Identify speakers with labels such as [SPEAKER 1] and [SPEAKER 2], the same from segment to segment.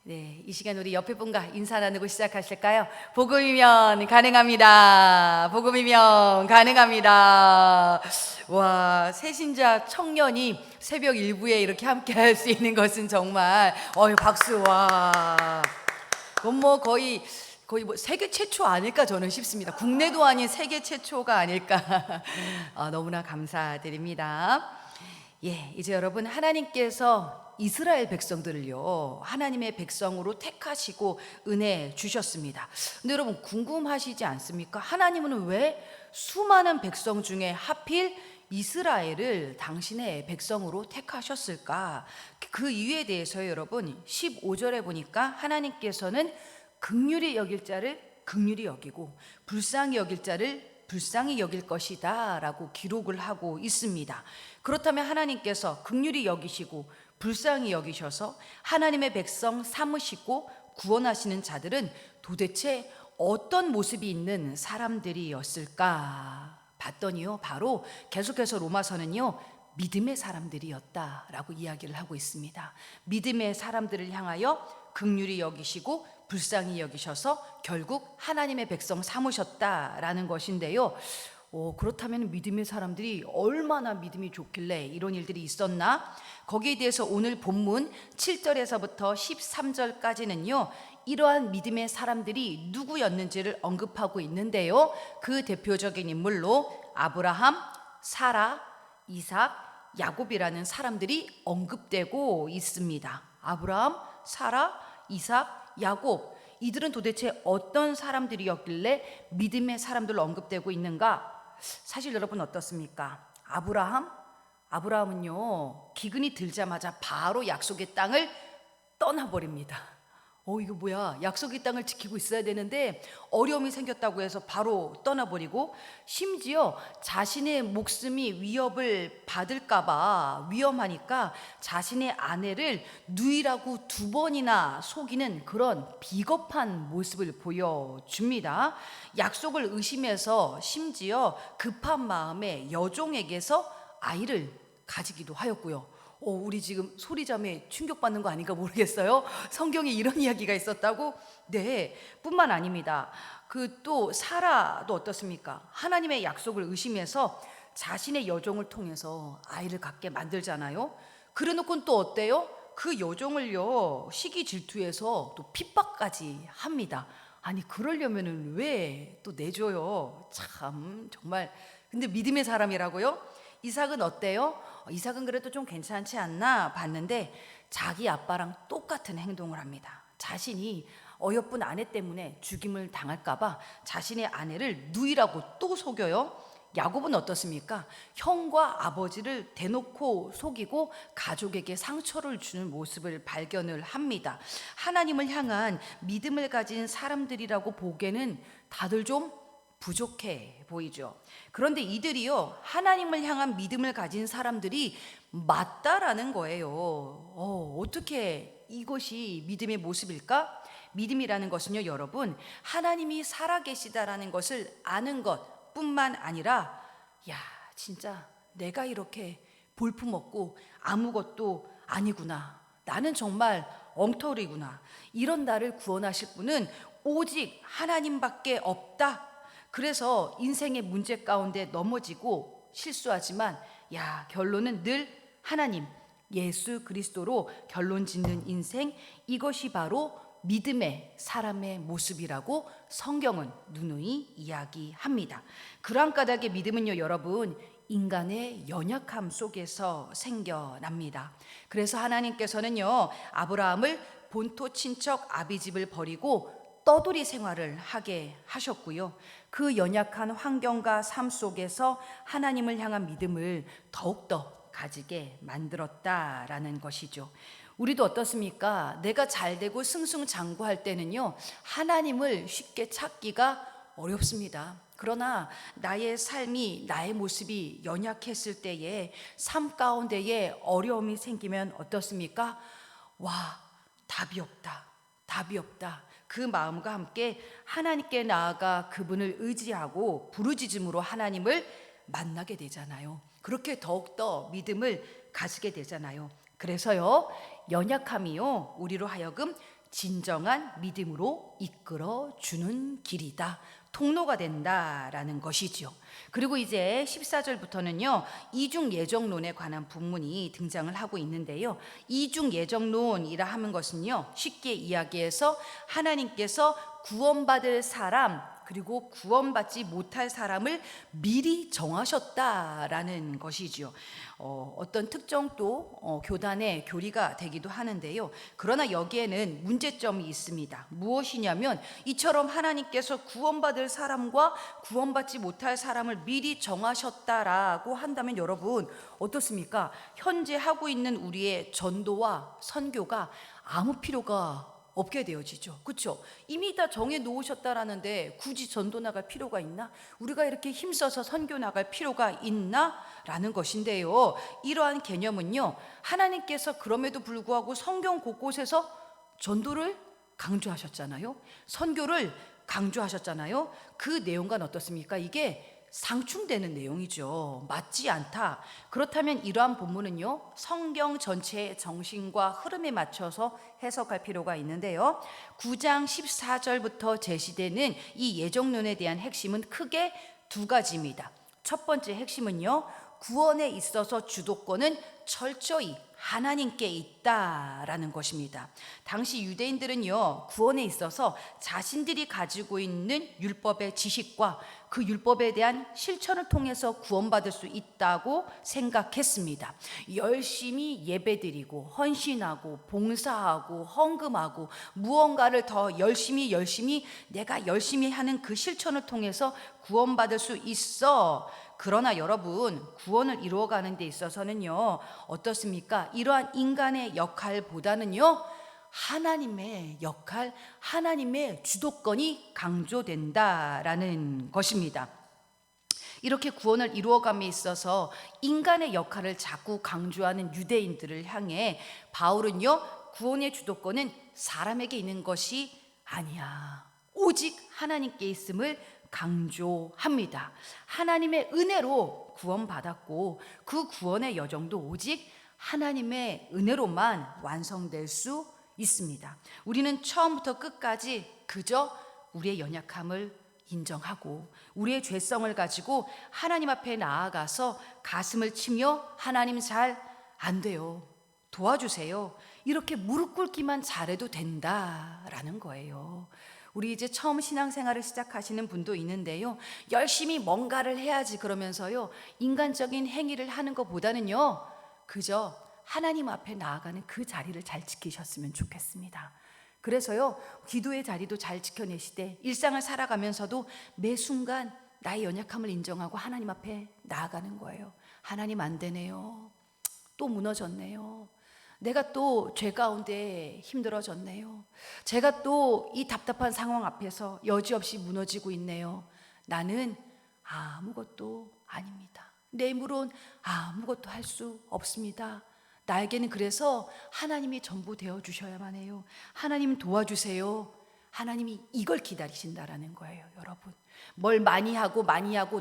[SPEAKER 1] 네, 이 시간 우리 옆에 분과 인사 나누고 시작하실까요? 복음이면 가능합니다. 복음이면 가능합니다. 와, 새신자 청년이 새벽 일부에 이렇게 함께 할 수 있는 것은 정말 박수. 와. 그건 뭐 거의 뭐 세계 최초 아닐까 저는 싶습니다. 국내도 아닌 세계 최초가 아닐까. 너무나 감사드립니다. 예, 이제 여러분, 하나님께서 이스라엘 백성들을요, 하나님의 백성으로 택하시고 은혜 주셨습니다. 근데 여러분, 궁금하시지 않습니까? 하나님은 왜 수많은 백성 중에 하필 이스라엘을 당신의 백성으로 택하셨을까? 그 이유에 대해서 여러분, 15절에 보니까 하나님께서는 긍휼히 여길 자를 긍휼히 여기고 불쌍히 여길 자를 불쌍히 여길 것이다 라고 기록을 하고 있습니다. 그렇다면 하나님께서 긍휼히 여기시고 불쌍히 여기셔서 하나님의 백성 삼으시고 구원하시는 자들은 도대체 어떤 모습이 있는 사람들이었을까 봤더니요, 바로 계속해서 로마서는요, 믿음의 사람들이었다라고 이야기를 하고 있습니다. 믿음의 사람들을 향하여 긍휼히 여기시고 불쌍히 여기셔서 결국 하나님의 백성 삼으셨다라는 것인데요. 그렇다면 믿음의 사람들이 얼마나 믿음이 좋길래 이런 일들이 있었나? 거기에 대해서 오늘 본문 7절에서부터 13절까지는요, 이러한 믿음의 사람들이 누구였는지를 언급하고 있는데요, 그 대표적인 인물로 아브라함, 사라, 이삭, 야곱이라는 사람들이 언급되고 있습니다. 아브라함, 사라, 이삭, 야곱, 이들은 도대체 어떤 사람들이었길래 믿음의 사람들로 언급되고 있는가? 사실 여러분 어떻습니까? 아브라함은요, 기근이 들자마자 바로 약속의 땅을 떠나버립니다. 이거 뭐야, 약속의 땅을 지키고 있어야 되는데 어려움이 생겼다고 해서 바로 떠나버리고, 심지어 자신의 목숨이 위협을 받을까봐 위험하니까 자신의 아내를 누이라고 2번이나 속이는 그런 비겁한 모습을 보여줍니다. 약속을 의심해서 심지어 급한 마음에 여종에게서 아이를 가지기도 하였고요. 우리 지금 소리잠에 충격받는 거 아닌가 모르겠어요. 성경에 이런 이야기가 있었다고? 네, 뿐만 아닙니다. 또 사라도 어떻습니까? 하나님의 약속을 의심해서 자신의 여종을 통해서 아이를 갖게 만들잖아요. 그래놓고는 또 어때요? 그 여종을요, 시기 질투해서 또 핍박까지 합니다. 아니, 그러려면은 왜 또 내줘요? 참, 정말. 근데 믿음의 사람이라고요? 이삭은 어때요? 이삭은 그래도 좀 괜찮지 않나 봤는데 자기 아빠랑 똑같은 행동을 합니다. 자신이 어여쁜 아내 때문에 죽임을 당할까봐 자신의 아내를 누이라고 또 속여요. 야곱은 어떻습니까? 형과 아버지를 대놓고 속이고 가족에게 상처를 주는 모습을 발견을 합니다. 하나님을 향한 믿음을 가진 사람들이라고 보기에는 다들 좀 부족해 보이죠. 그런데 이들이요, 하나님을 향한 믿음을 가진 사람들이 맞다라는 거예요. 어떻게 이것이 믿음의 모습일까? 믿음이라는 것은요, 여러분, 하나님이 살아계시다라는 것을 아는 것 뿐만 아니라, 진짜 내가 이렇게 볼품없고 아무것도 아니구나, 나는 정말 엉터리구나, 이런 나를 구원하실 분은 오직 하나님밖에 없다. 그래서 인생의 문제 가운데 넘어지고 실수하지만 결론은 늘 하나님, 예수 그리스도로 결론 짓는 인생, 이것이 바로 믿음의 사람의 모습이라고 성경은 누누이 이야기합니다. 그러한 까닭의 믿음은요, 여러분, 인간의 연약함 속에서 생겨납니다. 그래서 하나님께서는요, 아브라함을 본토 친척 아비집을 버리고 떠돌이 생활을 하게 하셨고요, 그 연약한 환경과 삶 속에서 하나님을 향한 믿음을 더욱더 가지게 만들었다라는 것이죠. 우리도 어떻습니까? 내가 잘되고 승승장구할 때는요, 하나님을 쉽게 찾기가 어렵습니다. 그러나 나의 삶이, 나의 모습이 연약했을 때에, 삶 가운데에 어려움이 생기면 어떻습니까? 답이 없다, 답이 없다. 그 마음과 함께 하나님께 나아가 그분을 의지하고 부르짖음으로 하나님을 만나게 되잖아요. 그렇게 더욱더 믿음을 가지게 되잖아요. 그래서요, 연약함이요, 우리로 하여금 진정한 믿음으로 이끌어 주는 길이다. 통로가 된다라는 것이지요. 그리고 이제 14절부터는요, 이중 예정론에 관한 본문이 등장을 하고 있는데요. 이중 예정론이라 하는 것은요, 쉽게 이야기해서 하나님께서 구원받을 사람 그리고 구원받지 못할 사람을 미리 정하셨다라는 것이지요. 어떤 특정 또 교단의 교리가 되기도 하는데요. 그러나 여기에는 문제점이 있습니다. 무엇이냐면 이처럼 하나님께서 구원받을 사람과 구원받지 못할 사람을 미리 정하셨다라고 한다면 여러분 어떻습니까? 현재 하고 있는 우리의 전도와 선교가 아무 필요가 없게 되어지죠. 그렇죠? 이미 다 정해 놓으셨다라는데 굳이 전도 나갈 필요가 있나? 우리가 이렇게 힘써서 선교 나갈 필요가 있나? 라는 것인데요. 이러한 개념은요, 하나님께서 그럼에도 불구하고 성경 곳곳에서 전도를 강조하셨잖아요. 선교를 강조하셨잖아요. 그 내용과는 어떻습니까? 이게 상충되는 내용이죠. 맞지 않다. 그렇다면 이러한 본문은요, 성경 전체의 정신과 흐름에 맞춰서 해석할 필요가 있는데요. 9장 14절부터 제시되는 이 예정론에 대한 핵심은 크게 두 가지입니다. 첫 번째 핵심은요, 구원에 있어서 주도권은 철저히 하나님께 있다라는 것입니다. 당시 유대인들은요, 구원에 있어서 자신들이 가지고 있는 율법의 지식과 그 율법에 대한 실천을 통해서 구원받을 수 있다고 생각했습니다. 열심히 예배드리고 헌신하고 봉사하고 헌금하고 무언가를 더 열심히 내가 열심히 하는 그 실천을 통해서 구원받을 수 있어. 그러나 여러분, 구원을 이루어가는 데 있어서는요, 어떻습니까? 이러한 인간의 역할보다는요, 하나님의 역할, 하나님의 주도권이 강조된다라는 것입니다. 이렇게 구원을 이루어감에 있어서 인간의 역할을 자꾸 강조하는 유대인들을 향해 바울은요, 구원의 주도권은 사람에게 있는 것이 아니야. 오직 하나님께 있음을 강조합니다. 하나님의 은혜로 구원받았고 그 구원의 여정도 오직 하나님의 은혜로만 완성될 수 있습니다. 우리는 처음부터 끝까지 그저 우리의 연약함을 인정하고 우리의 죄성을 가지고 하나님 앞에 나아가서 가슴을 치며 하나님 잘 안 돼요. 도와주세요. 이렇게 무릎 꿇기만 잘해도 된다라는 거예요. 우리 이제 처음 신앙생활을 시작하시는 분도 있는데요. 열심히 뭔가를 해야지 그러면서요, 인간적인 행위를 하는 것보다는요, 그저 하나님 앞에 나아가는 그 자리를 잘 지키셨으면 좋겠습니다. 그래서요, 기도의 자리도 잘 지켜내시되 일상을 살아가면서도 매 순간 나의 연약함을 인정하고 하나님 앞에 나아가는 거예요. 하나님 안 되네요. 또 무너졌네요. 내가 또 죄 가운데 힘들어졌네요. 제가 또 이 답답한 상황 앞에서 여지없이 무너지고 있네요. 나는 아무것도 아닙니다. 내 힘으론 아무것도 할 수 없습니다. 나에게는 그래서 하나님이 전부 되어 주셔야만 해요. 하나님 도와주세요. 하나님이 이걸 기다리신다라는 거예요, 여러분. 뭘 많이 하고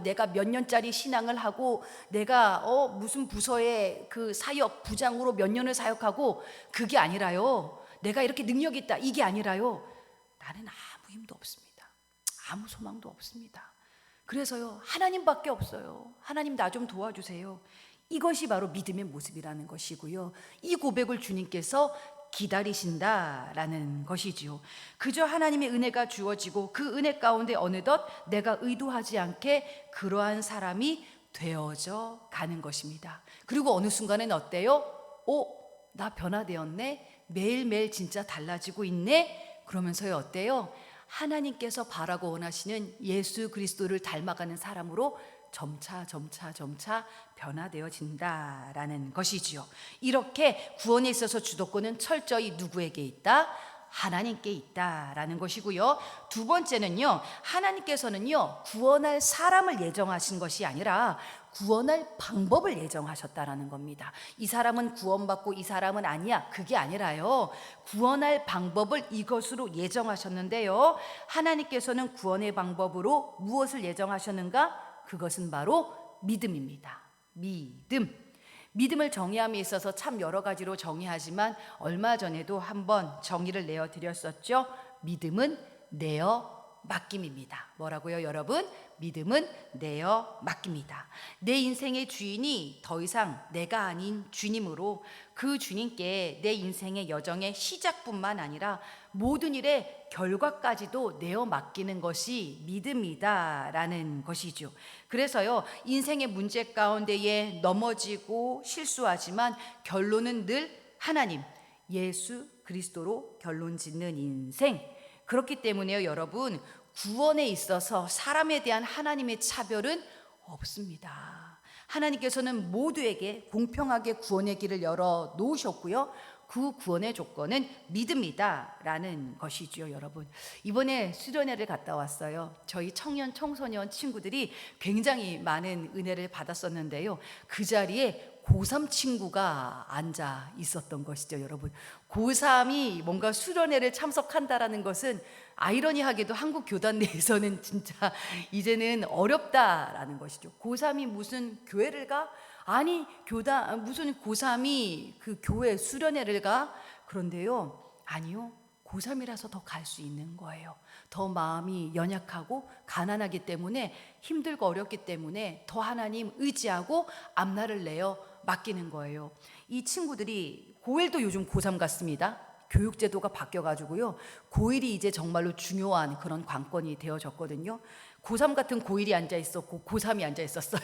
[SPEAKER 1] 내가 몇 년짜리 신앙을 하고 내가 무슨 부서의 그 사역 부장으로 몇 년을 사역하고 그게 아니라요. 내가 이렇게 능력이 있다 이게 아니라요. 나는 아무 힘도 없습니다. 아무 소망도 없습니다. 그래서요, 하나님밖에 없어요. 하나님 나 좀 도와주세요. 이것이 바로 믿음의 모습이라는 것이고요. 이 고백을 주님께서 기다리신다라는 것이지요. 그저 하나님의 은혜가 주어지고 그 은혜 가운데 어느덧 내가 의도하지 않게 그러한 사람이 되어져 가는 것입니다. 그리고 어느 순간엔 어때요? 나 변화되었네. 매일매일 진짜 달라지고 있네. 그러면서요, 어때요? 하나님께서 바라고 원하시는 예수 그리스도를 닮아가는 사람으로 점차 변화되어진다라는 것이지요. 이렇게 구원에 있어서 주도권은 철저히 누구에게 있다? 하나님께 있다라는 것이고요. 두 번째는요, 하나님께서는요, 구원할 사람을 예정하신 것이 아니라 구원할 방법을 예정하셨다라는 겁니다. 이 사람은 구원받고 이 사람은 아니야. 그게 아니라요, 구원할 방법을 이것으로 예정하셨는데요. 하나님께서는 구원의 방법으로 무엇을 예정하셨는가? 그것은 바로 믿음입니다. 믿음을 정의함에 있어서 참 여러 가지로 정의하지만 얼마 전에도 한번 정의를 내어드렸었죠. 믿음은 내어 맡김입니다. 뭐라고요, 여러분? 믿음은 내어 맡깁니다. 내 인생의 주인이 더 이상 내가 아닌 주님으로 그 주님께 내 인생의 여정의 시작뿐만 아니라 모든 일의 결과까지도 내어 맡기는 것이 믿음이다라는 것이죠. 그래서요, 인생의 문제 가운데에 넘어지고 실수하지만 결론은 늘 하나님, 예수 그리스도로 결론 짓는 인생. 그렇기 때문에요, 여러분, 구원에 있어서 사람에 대한 하나님의 차별은 없습니다. 하나님께서는 모두에게 공평하게 구원의 길을 열어 놓으셨고요. 그 구원의 조건은 믿음이다라는 것이지요, 여러분. 이번에 수련회를 갔다 왔어요. 저희 청년 청소년 친구들이 굉장히 많은 은혜를 받았었는데요. 그 자리에 고3 친구가 앉아 있었던 것이죠, 여러분. 고3이 뭔가 수련회를 참석한다라는 것은 아이러니하게도 한국 교단 내에서는 진짜 이제는 어렵다라는 것이죠. 고3이 무슨 교회를 가? 아니, 무슨 고3이 그 교회 수련회를 가? 그런데요, 아니요, 고3이라서 더 갈 수 있는 거예요. 더 마음이 연약하고 가난하기 때문에, 힘들고 어렵기 때문에 더 하나님 의지하고 앞날을 내어 맡기는 거예요. 이 친구들이 고1도 요즘 고3 같습니다. 교육제도가 바뀌어가지고요, 고1이 이제 정말로 중요한 그런 관건이 되어졌거든요. 고3 같은 고1이 앉아 있었고 고3이 앉아 있었어요.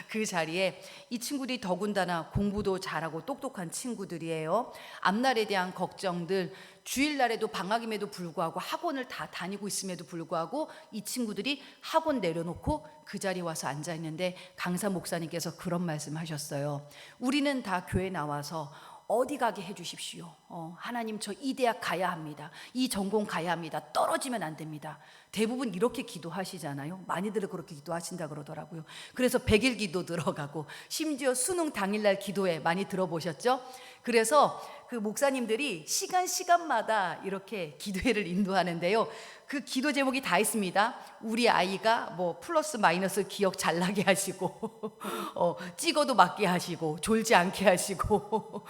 [SPEAKER 1] 그 자리에 이 친구들이 더군다나 공부도 잘하고 똑똑한 친구들이에요. 앞날에 대한 걱정들, 주일날에도 방학임에도 불구하고 학원을 다 다니고 있음에도 불구하고 이 친구들이 학원 내려놓고 그 자리에 와서 앉아 있는데, 강사 목사님께서 그런 말씀하셨어요. 우리는 다 교회 나와서 어디 가게 해주십시오. 하나님, 저 이 대학 가야 합니다. 이 전공 가야 합니다. 떨어지면 안 됩니다. 대부분 이렇게 기도하시잖아요. 많이들 그렇게 기도하신다 그러더라고요. 그래서 100일 기도 들어가고, 심지어 수능 당일날 기도회 많이 들어보셨죠? 그래서 그 목사님들이 시간마다 이렇게 기도회를 인도하는데요, 그 기도 제목이 다 있습니다. 우리 아이가 뭐 플러스 마이너스 기억 잘 나게 하시고 찍어도 맞게 하시고 졸지 않게 하시고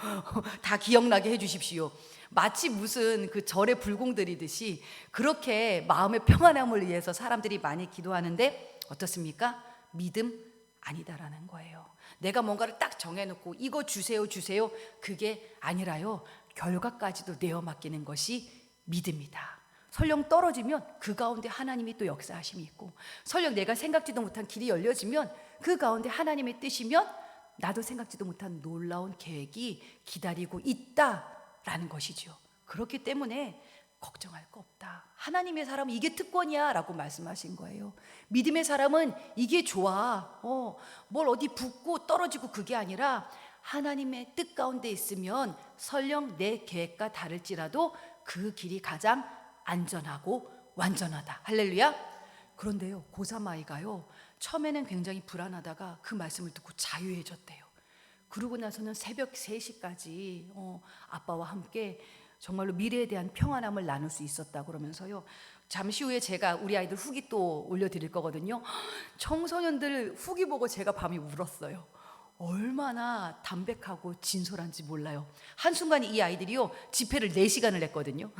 [SPEAKER 1] 다 기억나게 해주십시오. 마치 무슨 그 절에 불공 들이듯이 그렇게 마음의 평안함을 위해서 사람들이 많이 기도하는데, 어떻습니까? 믿음 아니다라는 거예요. 내가 뭔가를 딱 정해놓고 이거 주세요 그게 아니라요, 결과까지도 내어 맡기는 것이 믿음이다. 설령 떨어지면 그 가운데 하나님이 또 역사하심이 있고, 설령 내가 생각지도 못한 길이 열려지면 그 가운데 하나님의 뜻이면 나도 생각지도 못한 놀라운 계획이 기다리고 있다라는 것이죠. 그렇기 때문에 걱정할 거 없다. 하나님의 사람은 이게 특권이야 라고 말씀하신 거예요. 믿음의 사람은 이게 좋아. 뭘 어디 붙고 떨어지고 그게 아니라 하나님의 뜻 가운데 있으면 설령 내 계획과 다를지라도 그 길이 가장 안전하고 완전하다. 할렐루야. 그런데요, 고3 아이가요, 처음에는 굉장히 불안하다가 그 말씀을 듣고 자유해졌대요. 그러고 나서는 새벽 3시까지 아빠와 함께 정말로 미래에 대한 평안함을 나눌 수 있었다 그러면서요, 잠시 후에 제가 우리 아이들 후기 또 올려드릴 거거든요. 청소년들 후기 보고 제가 밤에 울었어요. 얼마나 담백하고 진솔한지 몰라요. 한순간 이 아이들이요, 집회를 4시간을 했거든요.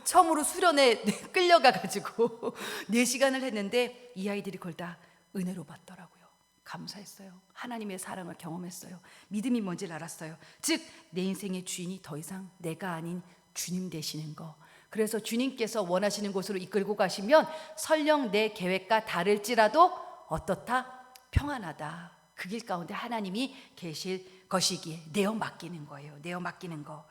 [SPEAKER 1] 처음으로 수련에 끌려가가지고 4시간을 했는데 이 아이들이 그걸 다 은혜로 받더라고요. 감사했어요. 하나님의 사랑을 경험했어요. 믿음이 뭔지를 알았어요. 즉, 내 인생의 주인이 더 이상 내가 아닌 주님 되시는 거. 그래서 주님께서 원하시는 곳으로 이끌고 가시면 설령 내 계획과 다를지라도 어떻다? 평안하다. 그 길 가운데 하나님이 계실 것이기에 내어 맡기는 거예요. 내어 맡기는 거.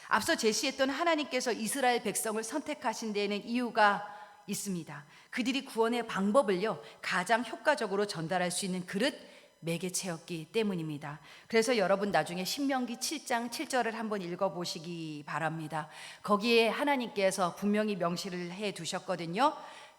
[SPEAKER 1] 앞서 제시했던 하나님께서 이스라엘 백성을 선택하신 데에는 이유가 있습니다. 그들이 구원의 방법을요, 가장 효과적으로 전달할 수 있는 그릇, 매개체였기 때문입니다. 그래서 여러분 나중에 신명기 7장 7절을 한번 읽어보시기 바랍니다. 거기에 하나님께서 분명히 명시를 해 두셨거든요.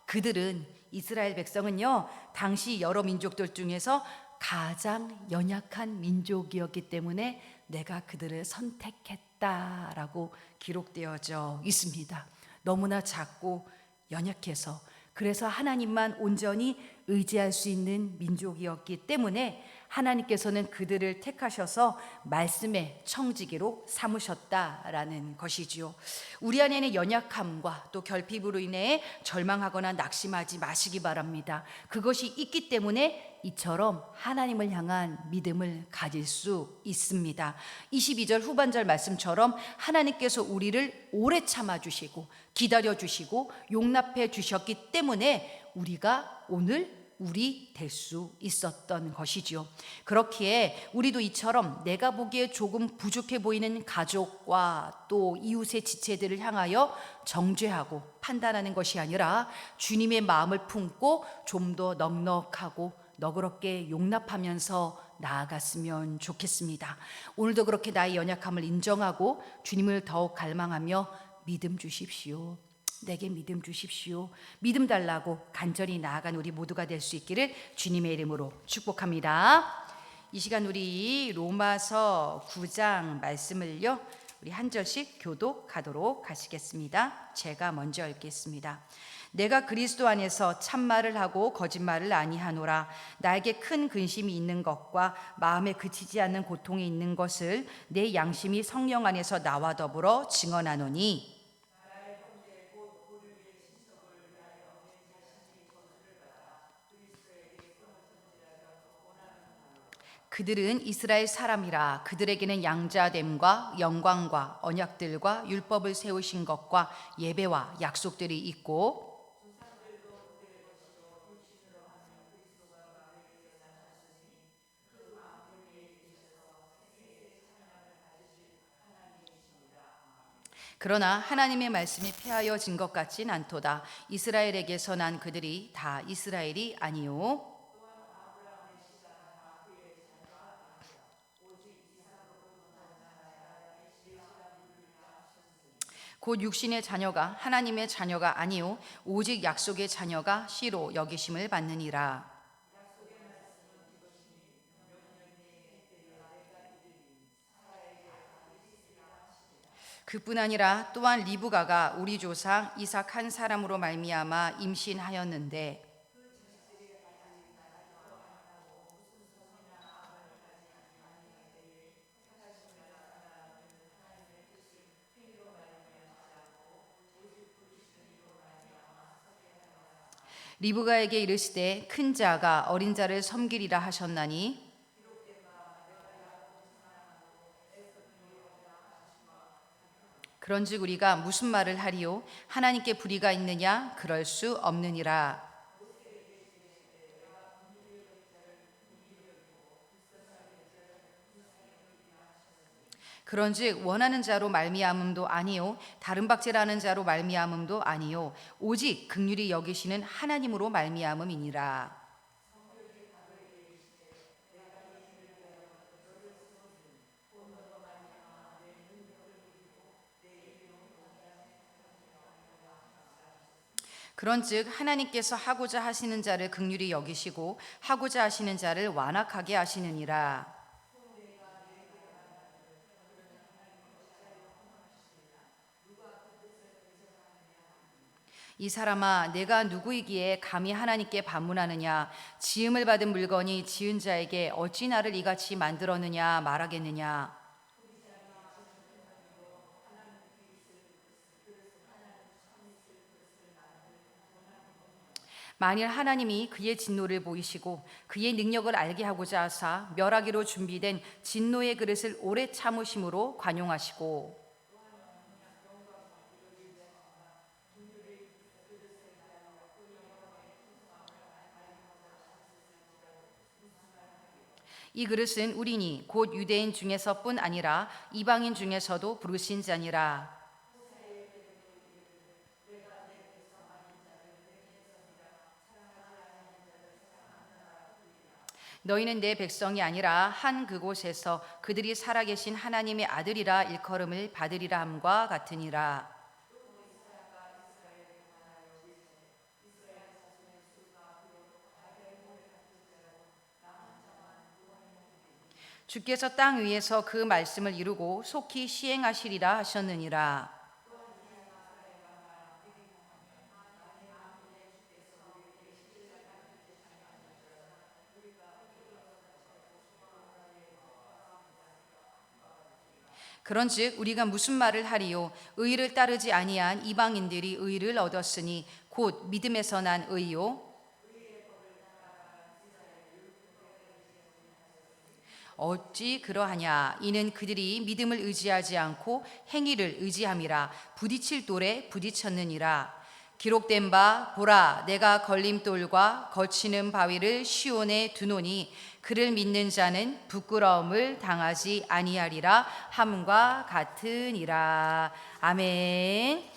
[SPEAKER 1] 그들은, 이스라엘 백성은요, 당시 여러 민족들 중에서 가장 연약한 민족이었기 때문에 내가 그들을 선택했다라고 기록되어져 있습니다. 너무나 작고 연약해서, 그래서 하나님만 온전히 의지할 수 있는 민족이었기 때문에 하나님께서는 그들을 택하셔서 말씀의 청지기로 삼으셨다라는 것이지요. 우리 안에는 연약함과 또 결핍으로 인해 절망하거나 낙심하지 마시기 바랍니다. 그것이 있기 때문에 이처럼 하나님을 향한 믿음을 가질 수 있습니다. 22절 후반절 말씀처럼 하나님께서 우리를 오래 참아주시고 기다려주시고 용납해 주셨기 때문에 우리가 오늘 우리 될 수 있었던 것이지요. 그렇기에 우리도 이처럼 내가 보기에 조금 부족해 보이는 가족과 또 이웃의 지체들을 향하여 정죄하고 판단하는 것이 아니라 주님의 마음을 품고 좀 더 넉넉하고 너그럽게 용납하면서 나아갔으면 좋겠습니다. 오늘도 그렇게 나의 연약함을 인정하고 주님을 더욱 갈망하며 믿음 주십시오. 내게 믿음 주십시오. 믿음 달라고 간절히 나아간 우리 모두가 될 수 있기를 주님의 이름으로 축복합니다. 이 시간 우리 로마서 9장 말씀을요, 우리 한 절씩 교독하도록 하시겠습니다. 제가 먼저 읽겠습니다. 내가 그리스도 안에서 참말을 하고 거짓말을 아니하노라. 나에게 큰 근심이 있는 것과 마음에 그치지 않는 고통이 있는 것을 내 양심이 성령 안에서 나와 더불어 증언하노니 그들은 이스라엘 사람이라. 그들에게는 양자됨과 영광과 언약들과 율법을 세우신 것과 예배와 약속들이 있고 그러나 하나님의 말씀이 폐하여진 것 같진 않도다. 이스라엘에게서 난 그들이 다 이스라엘이 아니요 곧 육신의 자녀가 하나님의 자녀가 아니요 오직 약속의 자녀가 씨로 여기심을 받느니라. 그뿐 아니라 또한 리브가가 우리 조상 이삭 한 사람으로 말미암아 임신하였는데 리브가에게 이르시되 큰 자가 어린 자를 섬기리라 하셨나니 그런즉 우리가 무슨 말을 하리요? 하나님께 불의가 있느냐? 그럴 수 없느니라. 그런즉 원하는 자로 말미암음도 아니요 다른 박제라는 자로 말미암음도 아니요 오직 긍휼히 여기시는 하나님으로 말미암음이니라. 그런즉 하나님께서 하고자 하시는 자를 긍휼히 여기시고 하고자 하시는 자를 완악하게 하시느니라. 이 사람아 내가 누구이기에 감히 하나님께 반문하느냐? 지음을 받은 물건이 지은 자에게 어찌 나를 이같이 만들었느냐 말하겠느냐? 만일 하나님이 그의 진노를 보이시고 그의 능력을 알게 하고자 하사 멸하기로 준비된 진노의 그릇을 오래 참으심으로 관용하시고 이 그릇은 우리니 곧 유대인 중에서뿐 아니라 이방인 중에서도 부르신 자니라. 너희는 내 백성이 아니라 한 그곳에서 그들이 살아계신 하나님의 아들이라 일컬음을 받으리라 함과 같으니라. 주께서 땅 위에서 그 말씀을 이루고 속히 시행하시리라 하셨느니라. 그런즉 우리가 무슨 말을 하리요? 의를 따르지 아니한 이방인들이 의를 얻었으니 곧 믿음에서 난 의요. 어찌 그러하냐? 이는 그들이 믿음을 의지하지 않고 행위를 의지함이라. 부딪힐 돌에 부딪혔느니라. 기록된 바 보라, 내가 걸림돌과 거치는 바위를 시온에 두노니 그를 믿는 자는 부끄러움을 당하지 아니하리라 함과 같으니라. 아멘.